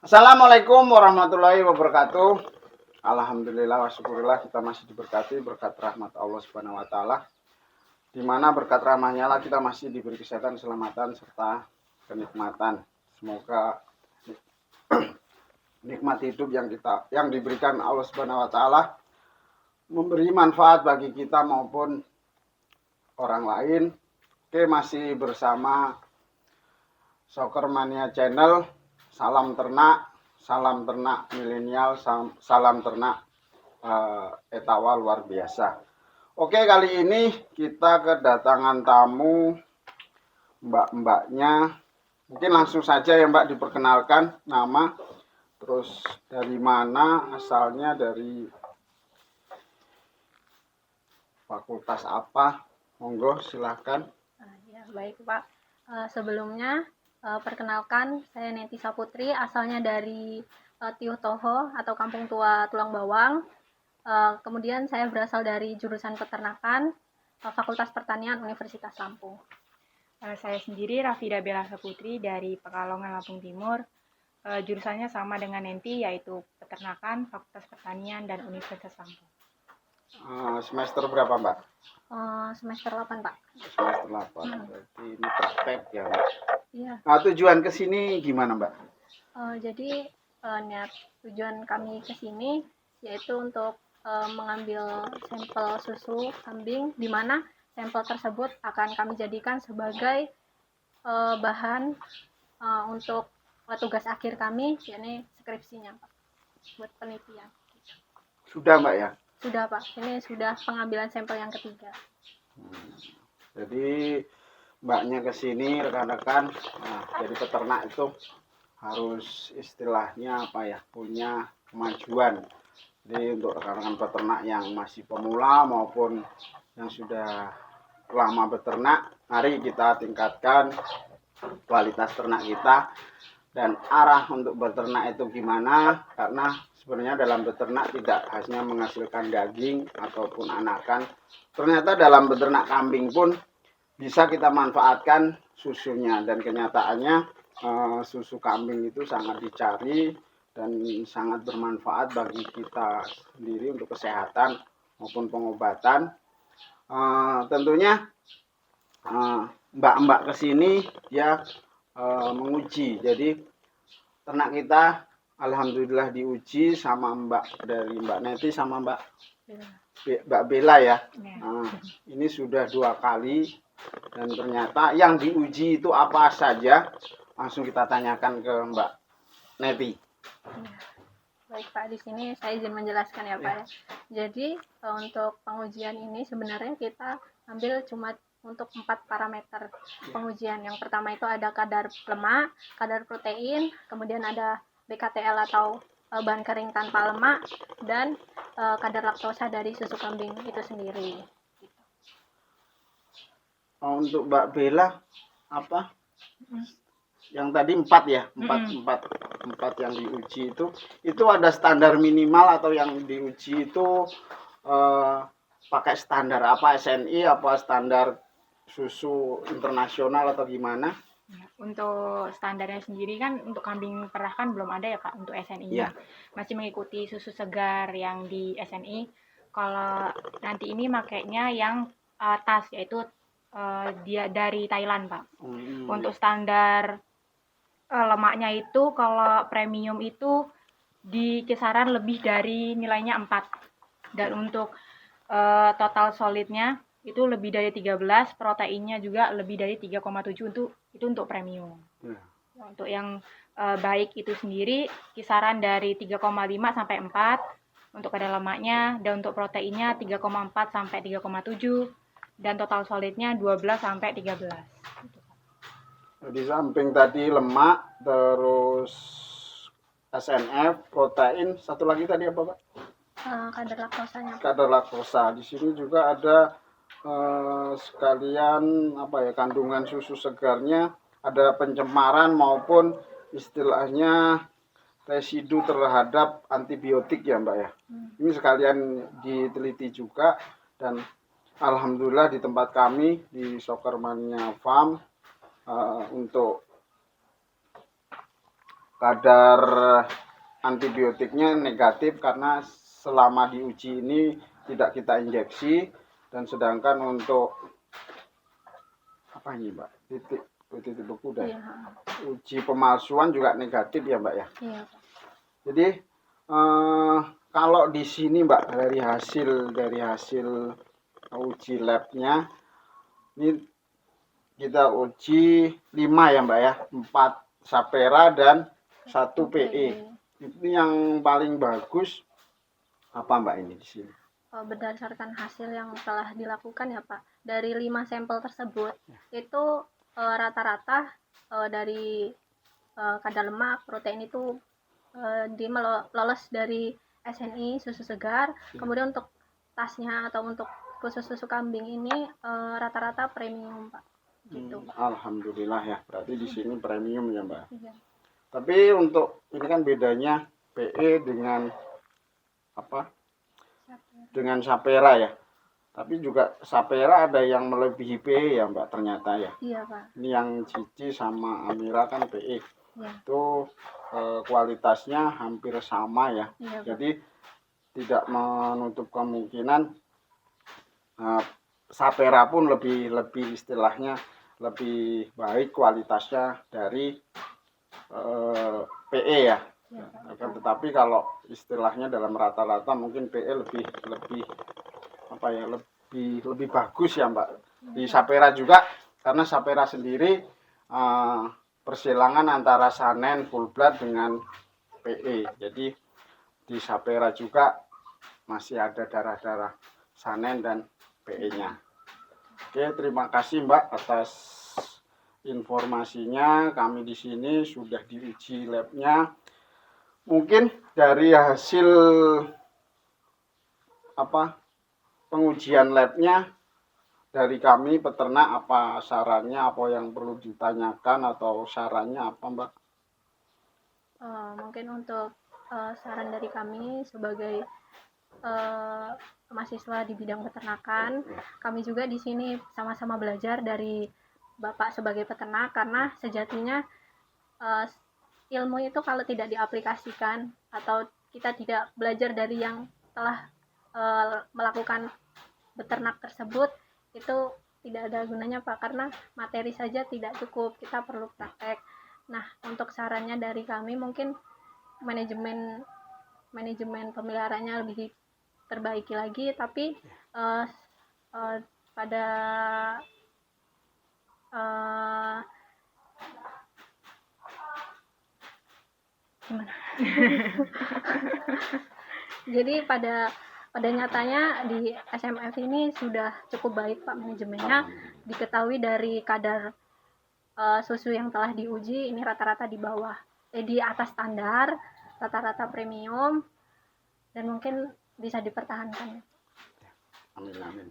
Assalamualaikum warahmatullahi wabarakatuh. Alhamdulillah wa syukurillah kita masih diberkati berkat rahmat Allah Subhanahu wa taala. Di mana berkat rahmatnya lah kita masih diberi kesehatan, keselamatan serta kenikmatan. Semoga nikmat hidup yang diberikan Allah Subhanahu wa taala memberi manfaat bagi kita maupun orang lain. Oke, masih bersama Soccer Mania Channel. Salam ternak milenial, salam ternak etawa luar biasa. Oke, kali ini kita kedatangan tamu mbak-mbaknya. Mungkin langsung saja ya Mbak diperkenalkan nama, terus dari mana asalnya, dari fakultas apa, monggo silahkan. Ya, baik Pak. Sebelumnya perkenalkan, saya Neti Saputri, asalnya dari Tiuh Toho atau Kampung Tua Tulang Bawang. Kemudian saya berasal dari jurusan peternakan, Fakultas Pertanian Universitas Lampung. Saya sendiri Rafida Bella Saputri dari Pekalongan, Lampung Timur. Jurusannya sama dengan Nenti, yaitu peternakan, Fakultas Pertanian, dan Universitas Lampung. Semester berapa Mbak? Semester 8 Pak. Semester 8. Berarti ini praktek ya Mbak? Iya. Nah, tujuan ke sini gimana Mbak? Jadi niat tujuan kami ke sini yaitu untuk mengambil sampel susu kambing, di mana sampel tersebut akan kami jadikan sebagai bahan untuk tugas akhir kami, yakni skripsinya Pak, buat penelitian. Sudah Mbak ya? Sudah Pak, ini sudah pengambilan sampel yang ketiga. Jadi mbaknya ke sini rekan-rekan, jadi peternak itu harus istilahnya apa ya, punya kemajuan. Jadi untuk rekan-rekan peternak yang masih pemula maupun yang sudah lama beternak, mari kita tingkatkan kualitas ternak kita. Dan arah untuk beternak itu gimana, karena sebenarnya dalam beternak tidak hanya menghasilkan daging ataupun anakan, ternyata dalam beternak kambing pun bisa kita manfaatkan susunya. Dan kenyataannya susu kambing itu sangat dicari dan sangat bermanfaat bagi kita sendiri untuk kesehatan maupun pengobatan. Tentunya mbak-mbak kesini dia menguji. Jadi ternak kita alhamdulillah diuji sama Mbak Neti sama Mbak Bella ya. Ini sudah 2 kali dan ternyata yang diuji itu apa saja, langsung kita tanyakan ke Mbak Neti. Baik Pak, di sini saya izin menjelaskan ya Pak ya. Jadi untuk pengujian ini sebenarnya kita ambil cuma untuk 4 parameter pengujian. Yang pertama itu ada kadar lemak, kadar protein, kemudian ada BKTL atau bahan kering tanpa lemak, dan kadar laktosa dari susu kambing itu sendiri. Untuk Mbak Bella apa? Yang tadi 4 ya, 4 yang diuji itu ada standar minimal atau yang diuji itu pakai standar apa, SNI apa standar susu internasional atau gimana? Untuk standarnya sendiri kan untuk kambing perah kan belum ada ya Pak untuk SNI-nya. Masih mengikuti susu segar yang di SNI. Kalau nanti ini makainya yang tas, yaitu dia dari Thailand Pak. Untuk standar lemaknya itu kalau premium itu di kisaran lebih dari nilainya 4. Dan untuk total solidnya itu lebih dari 13, proteinnya juga lebih dari 3,7, itu untuk premium. Untuk yang baik itu sendiri kisaran dari 3,5 sampai 4 untuk kadar lemaknya, dan untuk proteinnya 3,4 sampai 3,7, dan total solidnya 12 sampai 13. Di samping tadi lemak, terus SNF, protein, satu lagi tadi apa Pak? Kadar laktosanya. Kadar laktosa. Di sini juga ada sekalian apa ya, kandungan susu segarnya, ada pencemaran maupun istilahnya residu terhadap antibiotik ya Mbak ya. Ini sekalian diteliti juga, dan alhamdulillah di tempat kami di Soccer Mania Farm untuk kadar antibiotiknya negatif karena selama diuji ini tidak kita injeksi, dan sedangkan untuk apa ini Mbak, titik beku dan Iya. uji pemalsuan juga negatif ya Mbak ya. Iya, Pak. Jadi kalau di sini Mbak, dari hasil uji labnya ini kita uji 5 ya Mbak ya, 4 Sapera dan 1 PE. Itu yang paling bagus apa Mbak ini di sini? Berdasarkan hasil yang telah dilakukan ya Pak, dari 5 sampel tersebut itu rata-rata dari kadar lemak, protein itu lolos dari SNI susu segar. Kemudian untuk tasnya atau untuk khusus susu kambing ini rata-rata premium Pak. Gitu. Alhamdulillah ya, berarti di sini premium ya Mbak. Iya. Tapi untuk ini kan bedanya PE dengan apa? Dengan Sapera ya. Tapi juga Sapera ada yang melebihi PE ya Mbak ternyata ya. Iya Pak. Ini yang Cici sama Amira kan PE. Iya. Itu kualitasnya hampir sama ya. Iya, Pak. Jadi tidak menutup kemungkinan Sapera pun lebih istilahnya lebih baik kualitasnya dari PE ya. Iya, Pak. Akan tetapi kalau istilahnya dalam rata-rata mungkin PE lebih apa ya, lebih bagus ya Mbak. Di Sapera juga, karena Sapera sendiri persilangan antara Sanen full blood dengan PE. Jadi di Sapera juga masih ada darah-darah Sanen dan PE-nya. Oke, terima kasih Mbak atas informasinya. Kami di sini sudah diuji labnya. Mungkin dari hasil pengujian labnya dari kami peternak, apa sarannya, apa yang perlu ditanyakan atau sarannya apa Mbak? Mungkin untuk saran dari kami sebagai mahasiswa di bidang peternakan, kami juga di sini sama-sama belajar dari Bapak sebagai peternak, karena sejatinya ilmu itu kalau tidak diaplikasikan atau kita tidak belajar dari yang telah melakukan beternak tersebut, itu tidak ada gunanya Pak, karena materi saja tidak cukup, kita perlu praktek. Nah, untuk sarannya dari kami mungkin manajemen pemeliharaannya lebih perbaiki lagi, tapi pada gimana? Jadi pada nyatanya di SMF ini sudah cukup baik Pak manajemennya. Diketahui dari kadar susu yang telah diuji ini rata-rata di atas standar, rata-rata premium, dan mungkin bisa dipertahankan. Amin amin.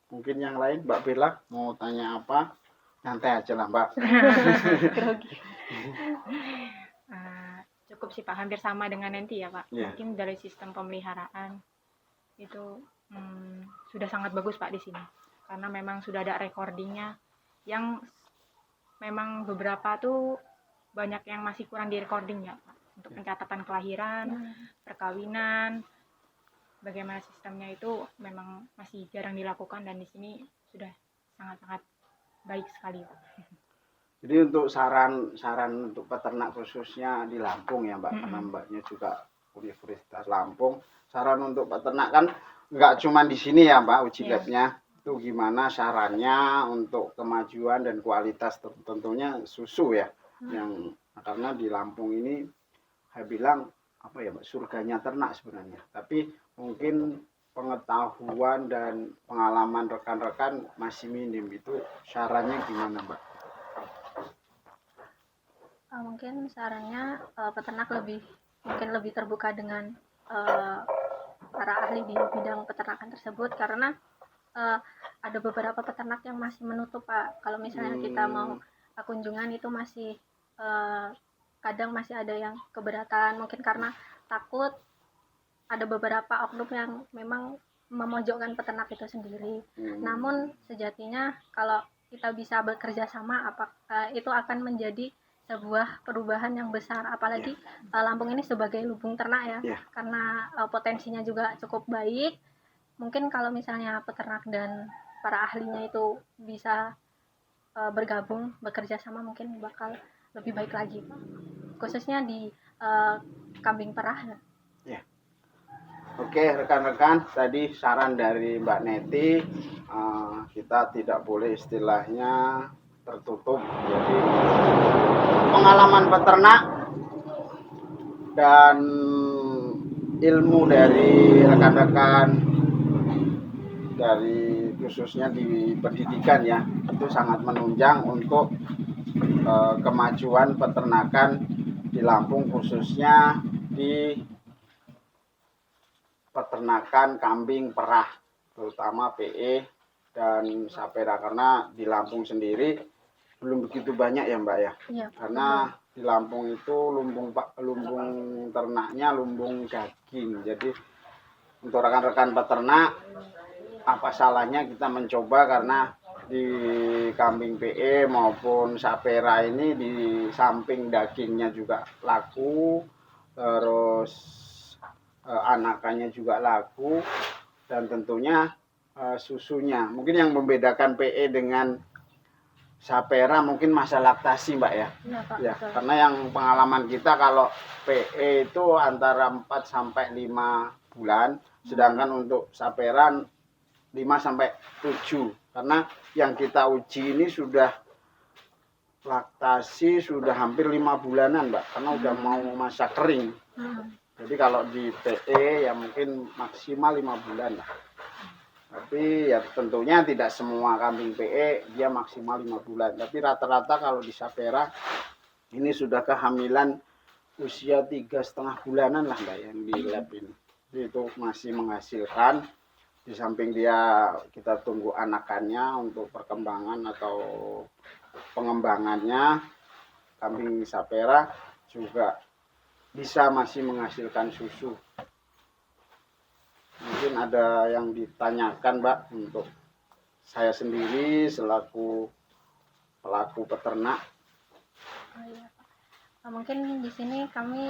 Mungkin yang lain Mbak Bella mau tanya apa? Santai aja lah Mbak. Cukup sih Pak, hampir sama dengan nanti ya Pak. Yeah. Mungkin dari sistem pemeliharaan itu sudah sangat bagus Pak di sini, karena memang sudah ada recordingnya, yang memang beberapa tuh banyak yang masih kurang di recording ya Pak, untuk pencatatan kelahiran, perkawinan, bagaimana sistemnya itu memang masih jarang dilakukan, dan di sini sudah sangat-sangat baik sekali Pak. Jadi untuk saran untuk peternak khususnya di Lampung ya Mbak, karena Mbaknya juga Universitas Lampung, saran untuk peternak kan nggak cuma di sini ya Mbak uji labnya, itu gimana sarannya untuk kemajuan dan kualitas tentunya susu ya, yang karena di Lampung ini saya bilang apa ya Mbak, surganya ternak sebenarnya, tapi mungkin pengetahuan dan pengalaman rekan-rekan masih minim. Itu sarannya gimana Mbak? Mungkin sarannya peternak lebih terbuka dengan para ahli di bidang peternakan tersebut, karena ada beberapa peternak yang masih menutup Pak. Kalau misalnya kita mau kunjungan itu masih kadang masih ada yang keberatan, mungkin karena takut ada beberapa oknum yang memang memojokkan peternak itu sendiri. Namun sejatinya kalau kita bisa bekerja sama, itu akan menjadi sebuah perubahan yang besar, apalagi Lampung ini sebagai lumbung ternak ya, Iya. karena potensinya juga cukup baik. Mungkin kalau misalnya peternak dan para ahlinya itu bisa bergabung bekerja sama, mungkin bakal lebih baik lagi, Pak. Khususnya di kambing perah. Oke, rekan-rekan, tadi saran dari Mbak Neti, kita tidak boleh istilahnya tertutup. Jadi pengalaman peternak dan ilmu dari rekan-rekan dari khususnya di pendidikan ya, itu sangat menunjang untuk kemajuan peternakan di Lampung, khususnya di peternakan kambing perah, terutama PE dan sapera, karena di Lampung sendiri belum begitu banyak ya Mbak ya. Iya, Karena di Lampung itu lumbung ternaknya lumbung daging. Jadi untuk rekan-rekan peternak, apa salahnya kita mencoba, karena di kambing PE maupun sapera ini di samping dagingnya juga laku, terus anakannya juga laku, dan tentunya susunya. Mungkin yang membedakan PE dengan sapera mungkin masa laktasi Mbak ya. Iya, Pak. Ya, Betul. karena yang pengalaman kita kalau PE itu antara 4 sampai 5 bulan, sedangkan untuk sapera 5 sampai 7. Karena yang kita uji ini sudah laktasi sudah hampir 5 bulanan Mbak, karena udah mau masa kering. Jadi kalau di PE ya mungkin maksimal 5 bulan lah. Tapi ya tentunya tidak semua kambing PE dia maksimal 5 bulan. Tapi rata-rata kalau di sapera ini sudah kehamilan usia 3,5 bulanan lah Mbak yang di lab ini. Jadi itu masih menghasilkan. Di samping dia kita tunggu anakannya untuk perkembangan atau pengembangannya, kambing sapera juga bisa masih menghasilkan susu. Mungkin ada yang ditanyakan Mbak untuk saya sendiri selaku pelaku peternak. Iya, Pak. Mungkin di sini kami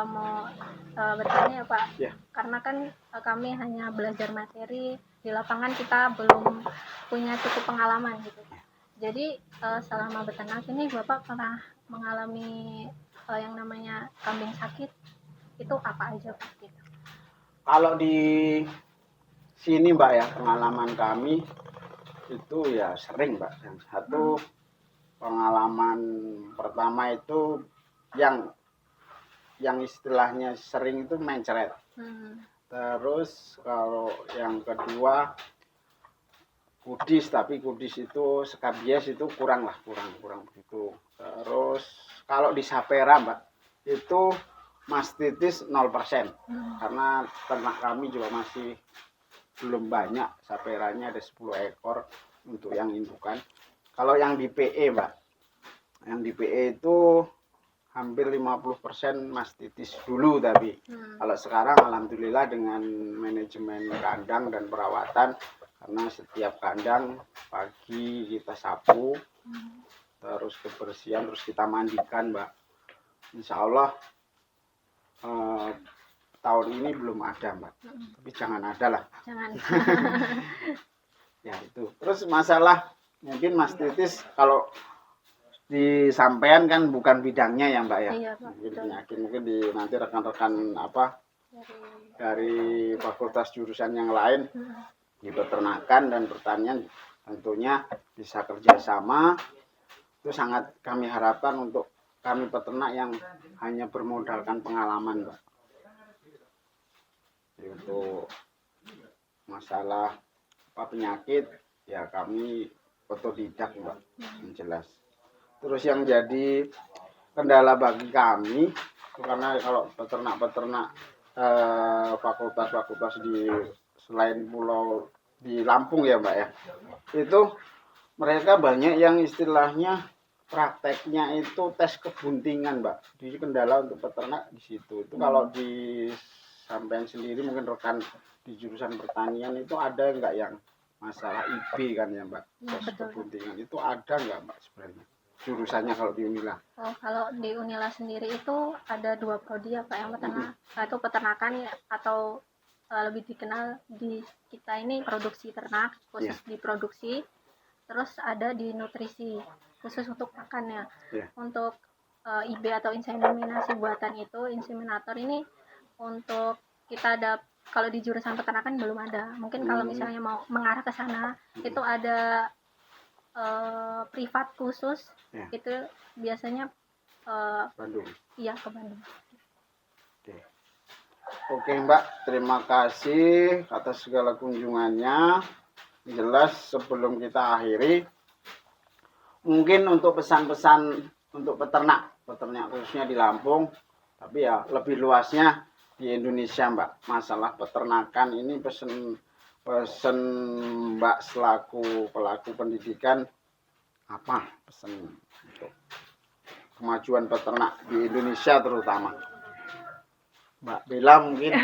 mau bertanya ya Pak, Ya. karena kan kami hanya belajar materi, di lapangan kita belum punya cukup pengalaman gitu. Jadi selama beternak ini Bapak pernah mengalami yang namanya kambing sakit, itu apa aja Pak? Gitu. Kalau di sini Mbak ya, pengalaman kami itu ya sering Mbak. Yang satu pengalaman pertama itu yang istilahnya sering itu mencret. Terus kalau yang kedua kudis, tapi kudis itu skabies itu kurang begitu. Terus kalau di sapera Mbak itu mastitis 0%, karena ternak kami juga masih belum banyak, saperanya ada 10 ekor untuk yang indukan. Kalau yang di PE Mbak, yang di PE itu hampir 50% mastitis dulu, tapi kalau sekarang alhamdulillah dengan manajemen kandang dan perawatan, karena setiap kandang pagi kita sapu, terus kebersihan, terus kita mandikan Mbak. Insya Allah tahun ini belum ada Mbak, tapi jangan ada lah. Jangan. Ya itu. Terus masalah mungkin mastitis kalau di sampean kan bukan bidangnya ya Mbak ya. Iya, Pak. Mungkin penyakit mungkin di nanti rekan-rekan apa dari fakultas jurusan yang lain di peternakan dan pertanian tentunya bisa kerjasama. Itu sangat kami harapkan untuk kami peternak yang hanya bermodalkan pengalaman Mbak. Untuk masalah apa penyakit ya kami otodidak Mbak, yang jelas. Terus yang jadi kendala bagi kami karena kalau peternak-peternak fakultas-fakultas di selain pulau di Lampung ya Mbak ya, itu mereka banyak yang istilahnya prakteknya itu tes kebuntingan Mbak. Jadi kendala untuk peternak di situ. Itu kalau di sampean sendiri mungkin rekan di jurusan pertanian itu ada enggak yang masalah IB kan ya Mbak? Tes kebuntingan itu ada enggak Mbak sebenarnya? jurusannya kalau di Unila? Oh, kalau di Unila sendiri itu ada 2 prodi ya Pak, yang itu peternakan ya, atau lebih dikenal di kita ini produksi ternak, khusus di produksi. Terus ada di nutrisi, khusus untuk pakannya. Untuk IB atau inseminasi buatan itu, inseminator ini untuk kita ada, kalau di jurusan peternakan belum ada. Mungkin kalau misalnya mau mengarah ke sana, itu ada privat khusus, itu biasanya Bandung. Iya, ke Bandung. Oke Mbak, terima kasih atas segala kunjungannya. Jelas sebelum kita akhiri, mungkin untuk pesan-pesan untuk peternak khususnya di Lampung, tapi ya lebih luasnya di Indonesia Mbak, masalah peternakan ini pesan Mbak selaku pelaku pendidikan, apa pesan untuk kemajuan peternak di Indonesia terutama? Mbak Bella mungkin.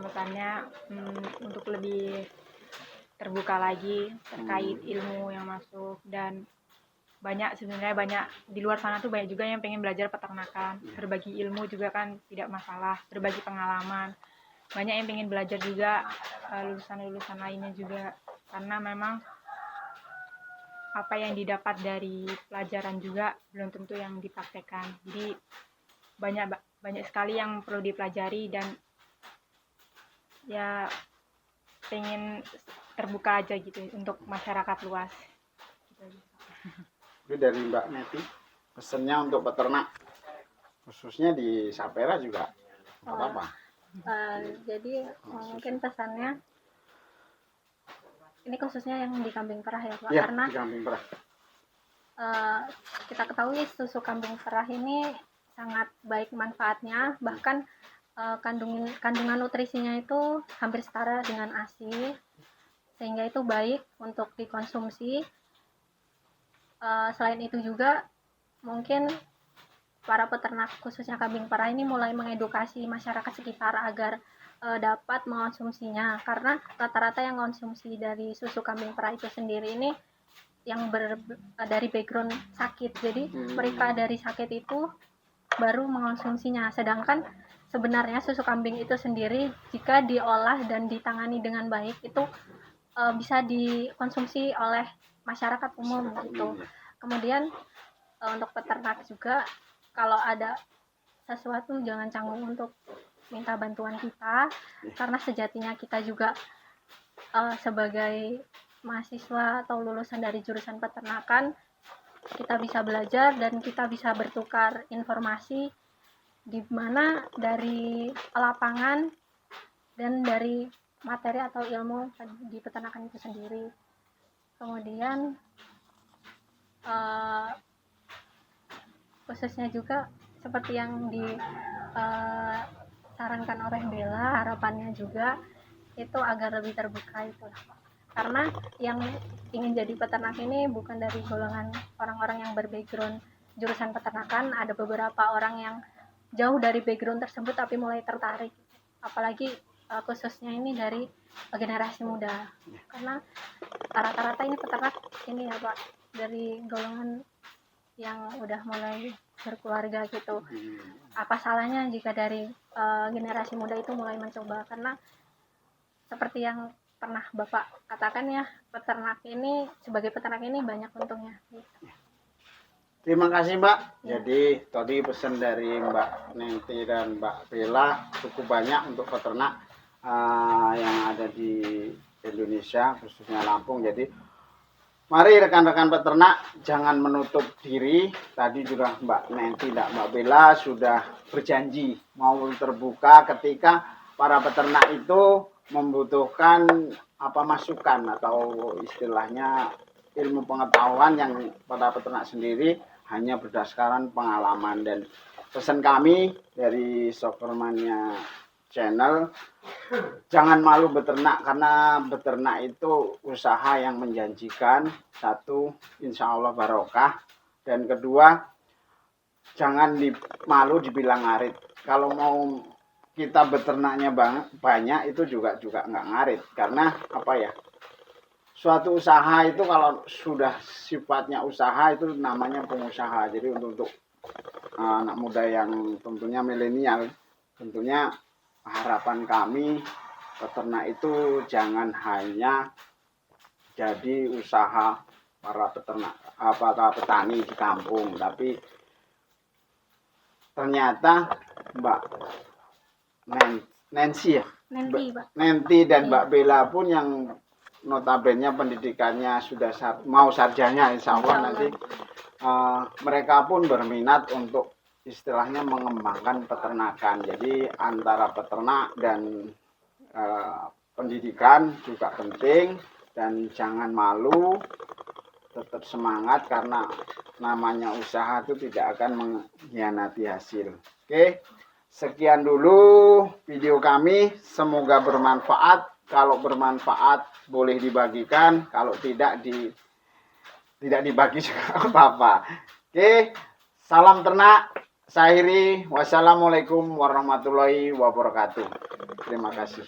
Pesannya untuk lebih terbuka lagi terkait ilmu yang masuk, dan sebenarnya banyak di luar sana tuh banyak juga yang pengen belajar peternakan, berbagi ilmu juga kan tidak masalah, berbagi pengalaman, banyak yang pengen belajar juga, lulusan lainnya juga, karena memang apa yang didapat dari pelajaran juga belum tentu yang dipraktekkan. Jadi banyak sekali yang perlu dipelajari, dan ya pengen terbuka aja gitu untuk masyarakat luas. Itu dari Mbak Neti, pesannya untuk peternak khususnya di Sapera juga apa? Jadi mungkin pesannya ini khususnya yang di kambing perah ya Pak, karena di kambing perah. Kita ketahui susu kambing perah ini sangat baik manfaatnya, bahkan kandungan nutrisinya itu hampir setara dengan ASI, sehingga itu baik untuk dikonsumsi. Selain itu juga mungkin para peternak khususnya kambing perah ini mulai mengedukasi masyarakat sekitar agar dapat mengonsumsinya, karena rata-rata yang konsumsi dari susu kambing perah itu sendiri ini yang dari background sakit, jadi mereka dari sakit itu baru mengonsumsinya, sedangkan sebenarnya susu kambing itu sendiri jika diolah dan ditangani dengan baik itu bisa dikonsumsi oleh masyarakat umum gitu. Kemudian untuk peternak juga, kalau ada sesuatu jangan canggung untuk minta bantuan kita, karena sejatinya kita juga sebagai mahasiswa atau lulusan dari jurusan peternakan, kita bisa belajar dan kita bisa bertukar informasi di mana dari lapangan dan dari materi atau ilmu di peternakan itu sendiri. Kemudian khususnya juga seperti yang disarankan oleh Bella, harapannya juga itu agar lebih terbuka itu, karena yang ingin jadi peternak ini bukan dari golongan orang-orang yang berbackground jurusan peternakan, ada beberapa orang yang jauh dari background tersebut tapi mulai tertarik, apalagi khususnya ini dari generasi muda, karena rata-rata ini peternak ini ya Pak dari golongan yang udah mulai berkeluarga gitu. Apa salahnya jika dari generasi muda itu mulai mencoba, karena seperti yang pernah Bapak katakan ya, sebagai peternak ini banyak untungnya gitu. Terima kasih Mbak. Jadi tadi pesan dari Mbak Nenti dan Mbak Bella cukup banyak untuk peternak yang ada di Indonesia, khususnya Lampung. Jadi mari rekan-rekan peternak jangan menutup diri. Tadi juga Mbak Nenti dan Mbak Bella sudah berjanji mau terbuka ketika para peternak itu membutuhkan masukan atau istilahnya ilmu pengetahuan yang pada peternak sendiri hanya berdasarkan pengalaman. Dan pesan kami dari Soccermania Channel, jangan malu beternak, karena beternak itu usaha yang menjanjikan. Satu, insya Allah barokah, dan kedua, jangan malu dibilang ngarit. Kalau mau kita beternaknya banyak itu juga nggak ngarit, karena suatu usaha itu kalau sudah sifatnya usaha itu namanya pengusaha. Jadi untuk anak muda yang tentunya milenial, tentunya harapan kami peternak itu jangan hanya jadi usaha para peternak petani di kampung, tapi ternyata Mbak Nancy ya, Nanti Pak. Nanti dan Iya. Mbak Bella pun yang notabene pendidikannya sudah mau sarjana, insya Allah nanti mereka pun berminat untuk istilahnya mengembangkan peternakan. Jadi antara peternak dan pendidikan juga penting, dan jangan malu, tetap semangat karena namanya usaha itu tidak akan mengkhianati hasil. Oke, sekian dulu video kami, semoga bermanfaat. Kalau bermanfaat boleh dibagikan, kalau tidak dibagi juga apa-apa. Oke, salam ternak. Saya akhiri. Wassalamualaikum warahmatullahi wabarakatuh. Terima kasih.